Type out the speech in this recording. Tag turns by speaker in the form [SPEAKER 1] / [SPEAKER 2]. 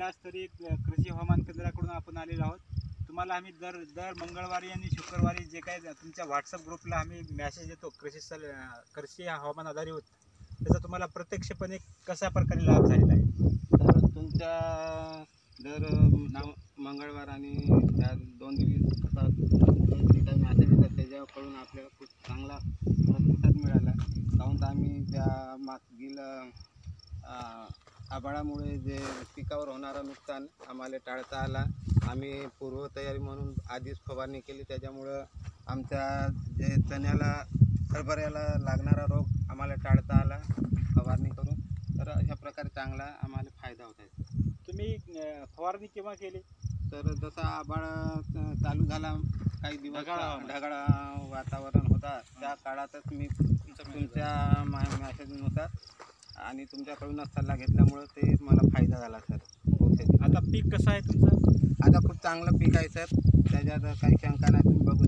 [SPEAKER 1] जिल्हास्तरीय कृषी हवामान केंद्राकडून आपण आलेलो आहोत. तुम्हाला आम्ही दर मंगळवारी आणि शुक्रवारी जे काही तुमच्या व्हॉट्सअप ग्रुपला आम्ही मेसेज देतो कृषी हवामान आधारित, त्याचा तुम्हाला प्रत्यक्षपणे कशा प्रकारे लाभ झालेला आहे.
[SPEAKER 2] तर तुमच्या दर मंगळवार आणि त्या 2 दिवस जे काही मॅसेज येतात त्याच्याकडून आपल्याला खूप चांगला प्रतिसाद मिळाला. काहून तर आम्ही त्या मागील आभाळामुळे जे पिकावर होणारं नुकसान आम्हाला टाळता आला. आम्ही पूर्वतयारी म्हणून आधीच फवारणी केली, त्याच्यामुळं आमच्या जे चण्याला हरभऱ्याला लागणारा रोग आम्हाला टाळता आला फवारणी करून. तर अशा प्रकारे चांगला आम्हाला फायदा होत आहे.
[SPEAKER 1] तुम्ही फवारणी केव्हा केली?
[SPEAKER 2] तर जसा आभाळ चालू झाला, काही दिवस ढगाळ वातावरण होता, त्या काळातच मी तुमच्या मॅसेजनुसार आणि तुमच्याकडूनच सल्ला घेतल्यामुळं ते मला फायदा झाला सर.
[SPEAKER 1] आता पीक कसं आहे तुमचं?
[SPEAKER 2] आता खूप चांगलं पीक आहे सर, त्याच्यात काही शंका नाही. तुम्ही बघू